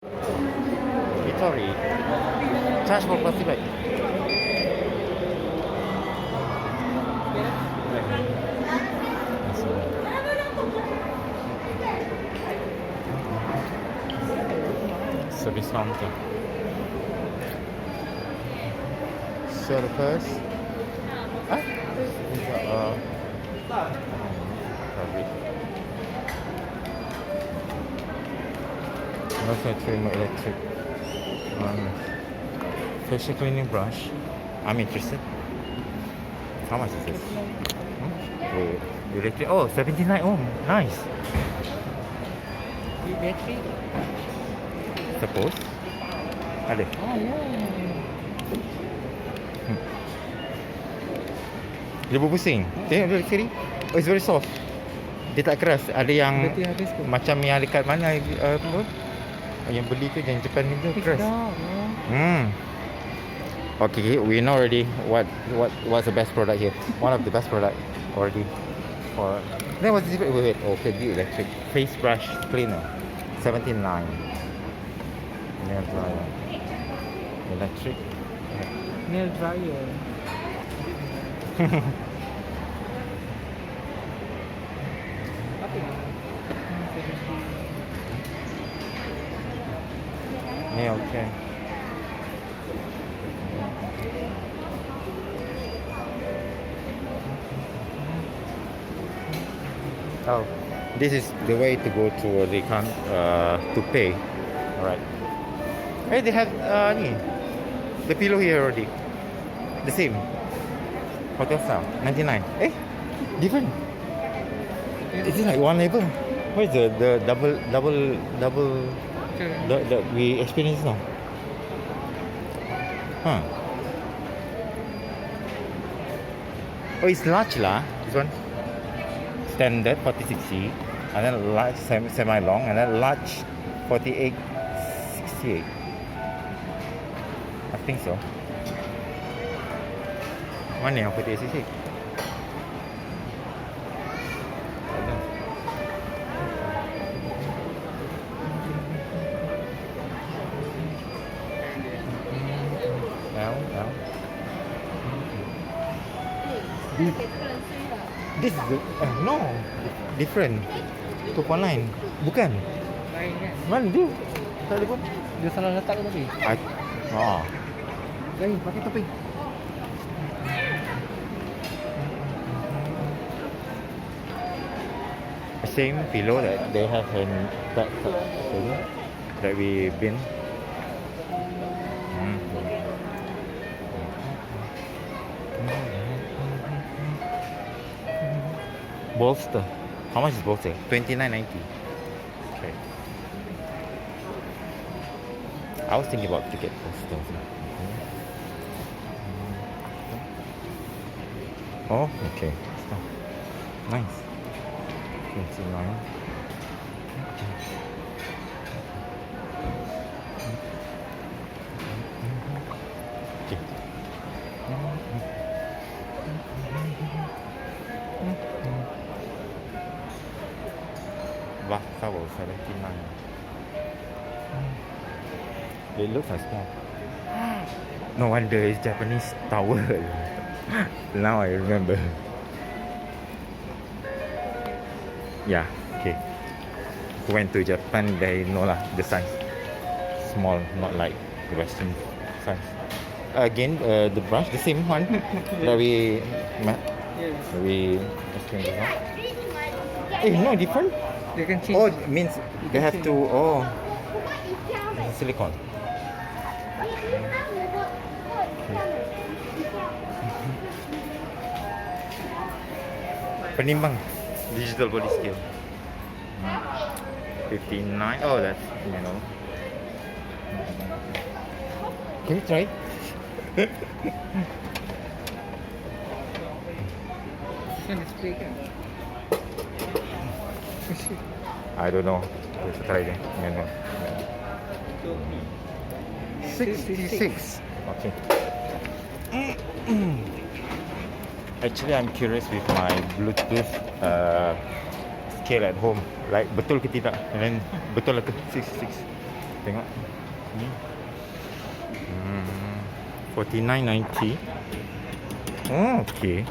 Nitori. Charge for plastic bag. Service counter. Surface. Huh? Fabric. Also trimmer electric. Facial cleaning brush. I'm interested. How much is this? Electric. Oh, 79 ohm. Nice. Battery. Suppose. Ada. Oh, yeah. Dia berpusing. Tengok dulu sini. Oh, it's very soft. Dia tak keras. Ada yang Battery habis ke? macam yang dekat mana apa? Yang beli tu yang Japan ni tu keras. Okay, we know already what's the best product here. One of the best product already. For then what's this? Wait. Okay, the electric face brush cleaner, 79. Nail dryer. Electric. Nail dryer. Apa ni? Nail care. Oh, this is the way to go to the to pay. Alright. Hey, they have the pillow here already. The same. Hotel style, 99. Eh, different. Is it like one label? What is the double that we experience now? Huh. Oh, it's large lah. This one. Standard 46C, and then large semi-long, and then large 4868. I think so. Mana yang 4868? Ada. L. This is no different. 2.9 bukan. Lain kan? Mana dia? Tak ada pun. Dia salah letak ke tadi? Lain, pakai topi. Same pillow that they have in that we been. Bolster. How much is bolster? 29.90. Okay. I was thinking about to get bolster. Oh, okay. Nice. 29. Okay. Bath towel 79. It looks like small. No wonder it's Japanese towel. Now I remember. Yeah, okay. Went to Japan, they know lah the size. Small, not like the Western size. Again, the brush, the same one that we explained before. Eh, no different. They can change. Oh, it means they have to. Oh, it's silicone. Penimbang digital body scale. 59. Oh, that's Can you try? This one display kan? I don't know. Let's try it. Manual. 66. Okay. Actually, I'm curious with my Bluetooth scale at home. Like betul ke tidak? And then betul ke 66? Tengok. Ni. 49.90. Oh, okay.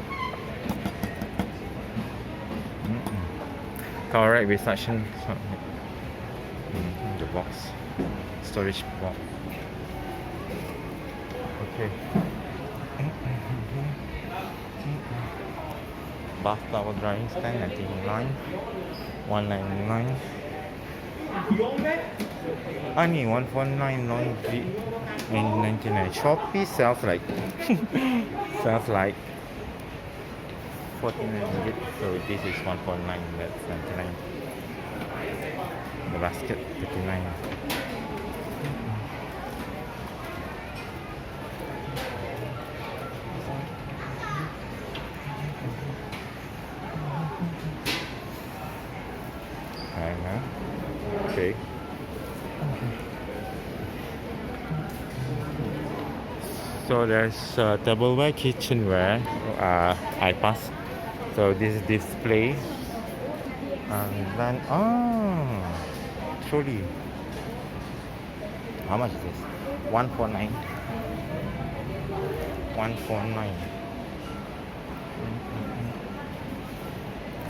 Correct with suction. The box. Storage box. Okay. Bath towel drying stand 99. 199. Ni 149 laundry and 99. Shopee sells like 49 ringgit. So this is 149. That's 99. The basket 39. Okay. So there's tableware, kitchenware, iPass. So this is display, and then trolley. How much is this? 149. 149.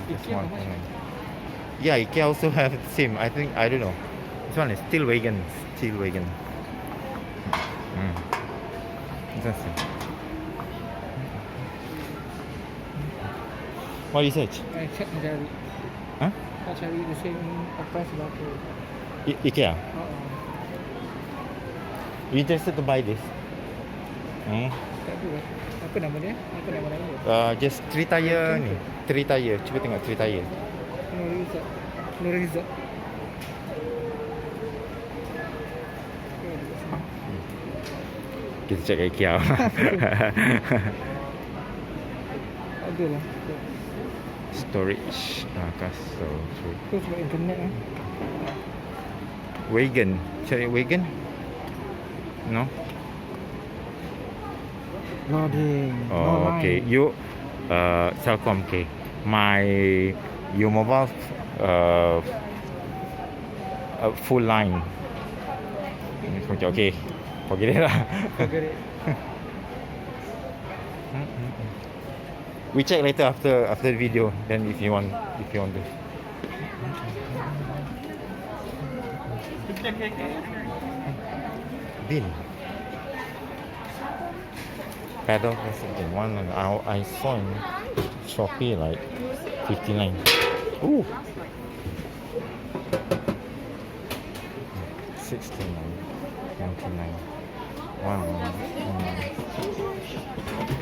This 149. Yeah, IKEA also have the same. I think, I don't know. This one is still vegan. Still vegan. Interesting. What do you search? I check Nitori. Huh? I cari the same price berapa. IKEA? You interested to buy this? Tak tahu. Apa nama dia? Apa nama dia? Just 3 tire ni. 3 tire. Cuba tengok 3 tire. No result. Kita check IKEA. Ada lah. Storage. Kasut. Tu sebab internet Vegan. Cari vegan? No? Loading. Oh, okay. You Celcom, okay. Your mobile full line. Okay. Forget it lah. Forget it. We check later after the video. Then if you want to. Bin. Pedal something. One I saw in Shopee like 59. Ooh. 69. 99. Wow.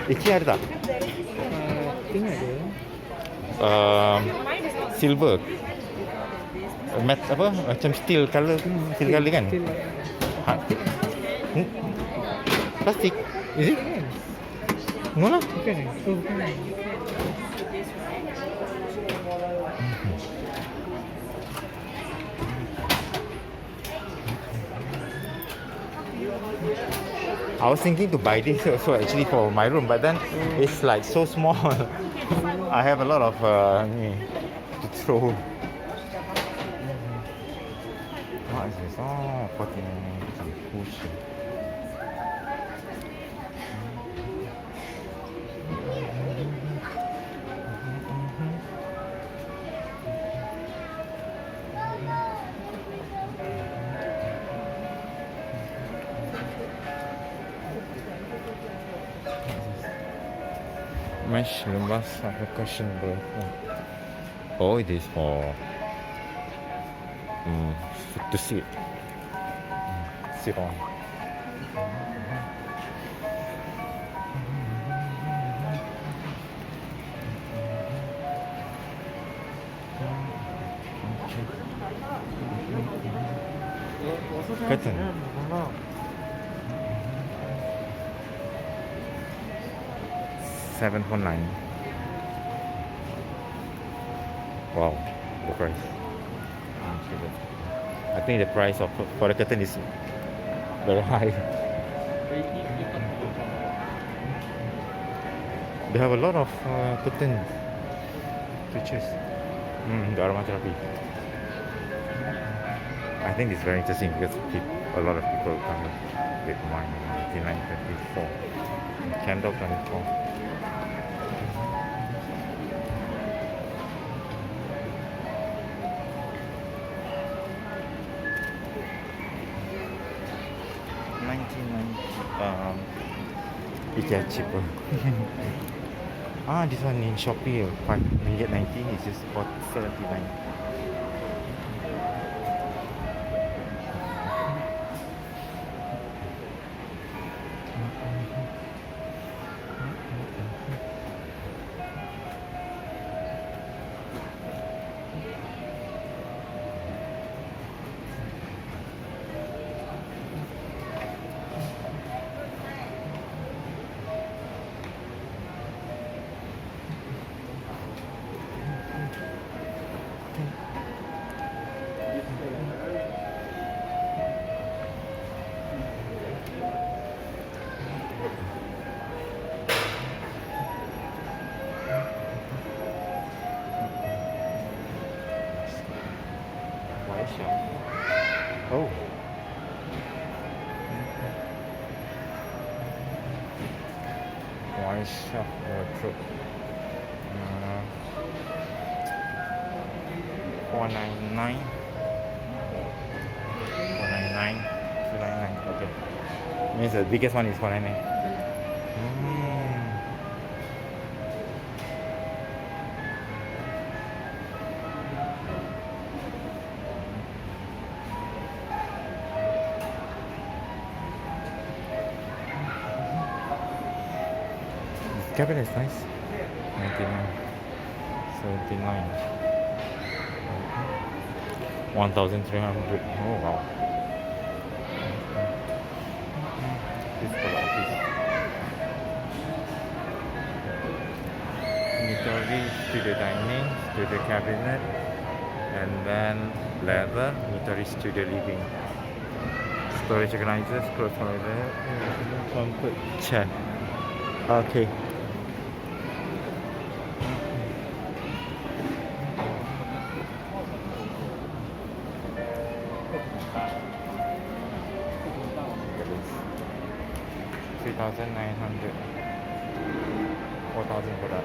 IKEA ada tak? Tinggal ada. Silver. Mat apa? Macam steel color kan? Steel. Plastik. Is it? No lah. Bukan. Oh, bukan. I was thinking to buy this also actually for my room, but then it's like so small. I have a lot of to throw. What is this? Oh, 49 cushion. Mesh lembas cushion bro. Oh, it is for to sit on. Curtain. $7.9. Wow, the price. I think the price of for the curtain is very high. They have a lot of curtains to choose. The aromatherapy. I think it's very interesting because a lot of people come with mine. 1924. Candle 24. It gets cheaper. This one in Shopee, 5 ringgit 90. It's just for 79. Oh. Wine shop wardrobe. 499. 499. 299. Okay. Means the biggest one is 499. Cabinet is nice. 99. 79. 1,300. Oh wow. This for the office. Nitori, studio dining, studio cabinet, and then leather, Nitori studio living. Storage organizers, clothes toilet, comfort chair. Okay. $3,900. 4,000 for that.